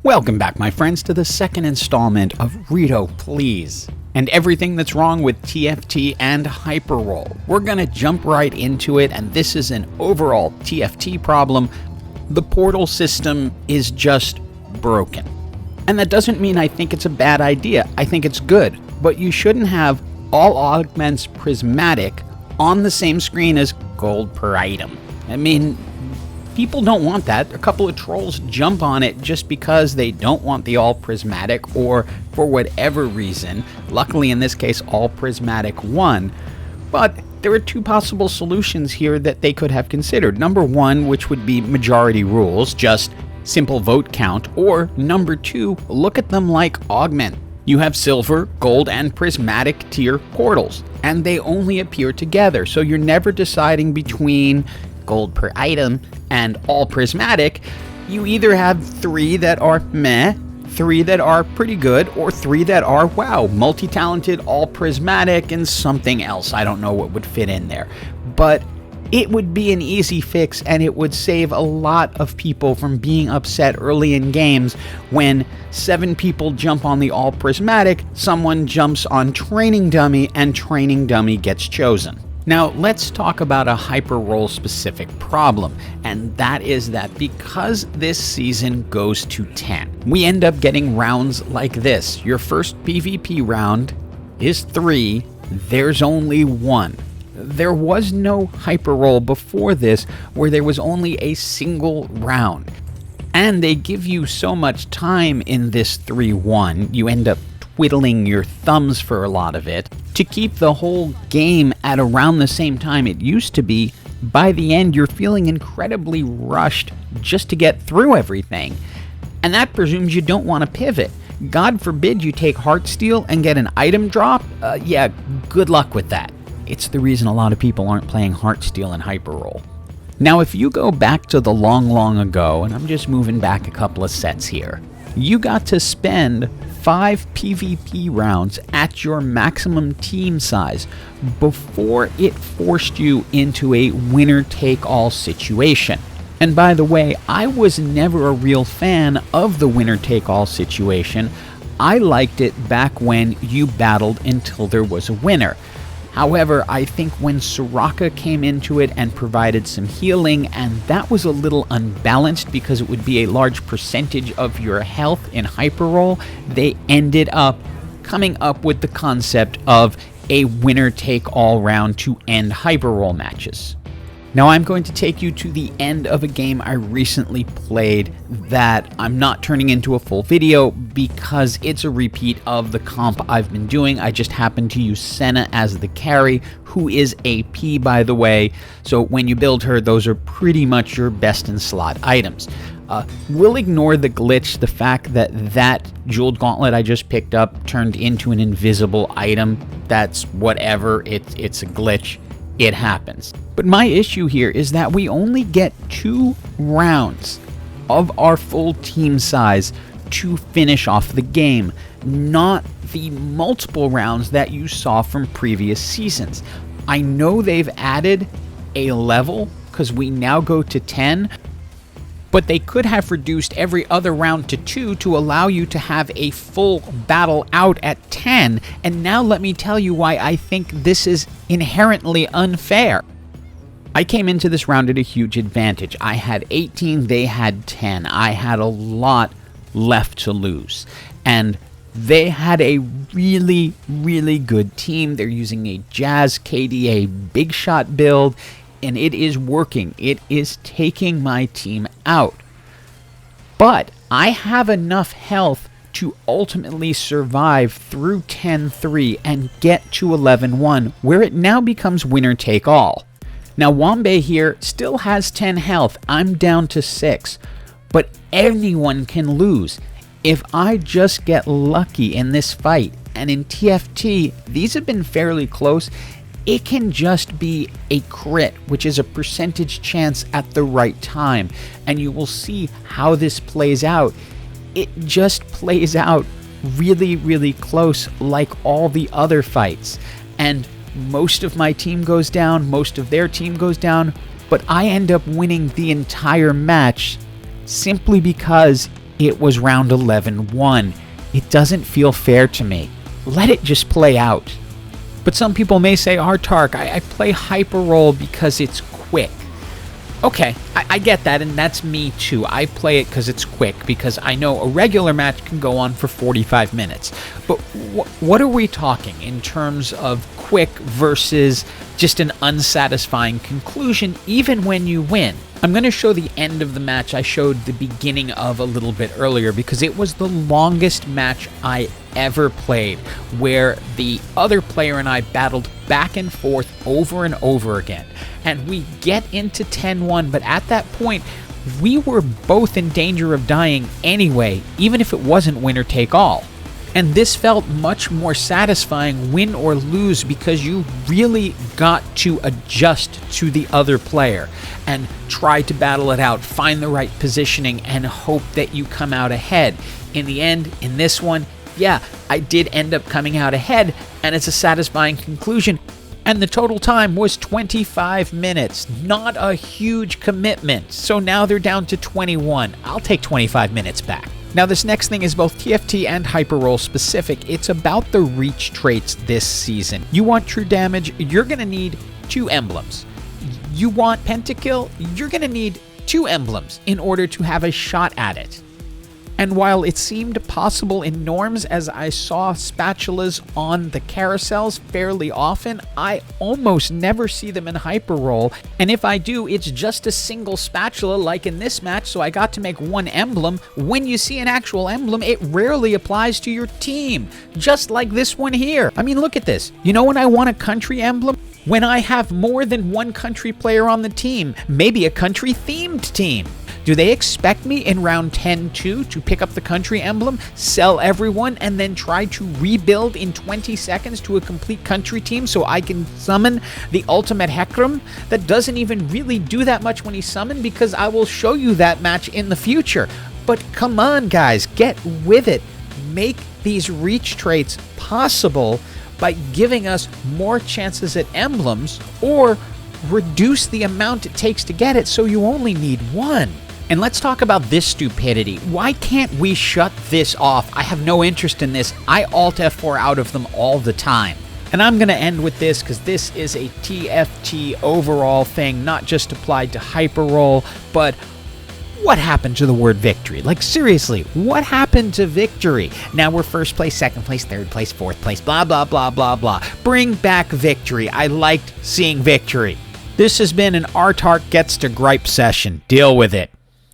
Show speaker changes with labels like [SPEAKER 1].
[SPEAKER 1] Welcome back, my friends, to the second installment of Rito Please, and everything that's wrong with TFT and Hyper Roll. We're gonna jump right into it, and this is an overall TFT problem. The portal system is just broken. And that doesn't mean I think it's a bad idea. I think it's good, but you shouldn't have all augments prismatic on the same screen as gold per item. I mean, people don't want that. A couple of trolls jump on it just because they don't want the all prismatic, or for whatever reason. Luckily in this case, all prismatic won. But there are two possible solutions here that they could have considered. Number one, which would be majority rules, just simple vote count, or number two, look at them like Augment. You have silver, gold, and prismatic tier portals, and they only appear together, so you're never deciding between gold per item and all prismatic. You either have three that are meh, three that are pretty good, or three that are wow, multi-talented, all prismatic, and something else. I don't know what would fit in there, but it would be an easy fix, and it would save a lot of people from being upset early in games when 7 people jump on the all prismatic, someone jumps on training dummy, and training dummy gets chosen. Now let's talk about a hyper roll specific problem, and that is that because this season goes to 10, we end up getting rounds like this. Your first PvP round is 3, there's only 1. There was no hyper roll before this where there was only a single round. And they give you so much time in this 3-1, you end up twiddling your thumbs for a lot of it, to keep the whole game at around the same time it used to be. By the end, you're feeling incredibly rushed just to get through everything. And that presumes you don't want to pivot. God forbid you take Heartsteel and get an item drop. Yeah, good luck with that. It's the reason a lot of people aren't playing Heartsteel and Hyper Roll. Now, if you go back to the long ago, and I'm just moving back a couple of sets here, you got to spend 5 PvP rounds at your maximum team size before it forced you into a winner-take-all situation. And by the way, I was never a real fan of the winner-take-all situation. I liked it back when you battled until there was a winner. However, I think when Soraka came into it and provided some healing, and that was a little unbalanced because it would be a large percentage of your health in Hyper Roll, they ended up coming up with the concept of a winner-take-all round to end Hyper Roll matches. Now I'm going to take you to the end of a game I recently played that I'm not turning into a full video because it's a repeat of the comp I've been doing. I just happened to use Senna as the carry, who is AP by the way, so when you build her, those are pretty much your best in slot items. We'll ignore the glitch, the fact that jeweled gauntlet I just picked up turned into an invisible item. That's whatever, it's a glitch. It happens. But my issue here is that we only get 2 rounds of our full team size to finish off the game, not the multiple rounds that you saw from previous seasons. I know they've added a level because we now go to 10, but they could have reduced every other round to 2 to allow you to have a full battle out at 10. And now let me tell you why I think this is inherently unfair. I came into this round at a huge advantage. I had 18, they had 10. I had a lot left to lose. And they had a really good team. They're using a Jazz KDA big shot build, and it is working. It is taking my team out. But I have enough health to ultimately survive through 10-3 and get to 11-1, where it now becomes winner take all. Now Wombe here still has 10 health. I'm down to 6. But anyone can lose. If I just get lucky in this fight, and in TFT, these have been fairly close, it can just be a crit, which is a percentage chance at the right time. And you will see how this plays out. It just plays out really close like all the other fights. And most of my team goes down, most of their team goes down, but I end up winning the entire match simply because it was round 11-1. It doesn't feel fair to me. Let it just play out. But some people may say, Autarch, I play Hyper Roll because it's quick. Okay, I get that, and that's me too. I play it because it's quick, because I know a regular match can go on for 45 minutes. But what are we talking in terms of quick versus just an unsatisfying conclusion, even when you win? I'm going to show the end of the match I showed the beginning of a little bit earlier, because it was the longest match I ever played, where the other player and I battled back and forth over and over again. And we get into 10-1, but at that point, we were both in danger of dying anyway, even if it wasn't winner take all. And this felt much more satisfying, win or lose, because you really got to adjust to the other player and try to battle it out, find the right positioning, and hope that you come out ahead. In the end, in this one, yeah, I did end up coming out ahead, and it's a satisfying conclusion. And the total time was 25 minutes. Not a huge commitment. So now they're down to 21. I'll take 25 minutes back. Now this next thing is both TFT and Hyper Roll specific. It's about the reach traits this season. You want true damage, you're going to need 2 emblems. You want pentakill, you're going to need 2 emblems in order to have a shot at it. And while it seemed possible in norms, as I saw spatulas on the carousels fairly often, I almost never see them in Hyper Roll. And if I do, it's just a single spatula like in this match, so I got to make 1 emblem. When you see an actual emblem, it rarely applies to your team, just like this one here. I mean, look at this. You know when I want a country emblem? When I have more than 1 country player on the team, maybe a country-themed team. Do they expect me in round 10-2 to pick up the country emblem, sell everyone, and then try to rebuild in 20 seconds to a complete country team so I can summon the ultimate Hecarim? That doesn't even really do that much when he's summoned, because I will show you that match in the future. But come on, guys, get with it. Make these reach traits possible by giving us more chances at emblems, or reduce the amount it takes to get it so you only need 1. And let's talk about this stupidity. Why can't we shut this off? I have no interest in this. I Alt F4 out of them all the time. And I'm going to end with this, because this is a TFT overall thing, not just applied to Hyper Roll, but what happened to the word victory? Like, seriously, what happened to victory? Now we're first place, second place, third place, fourth place, blah, blah, blah, blah, blah. Bring back victory. I liked seeing victory. This has been an Autarch Gets to Gripe session. Deal with it.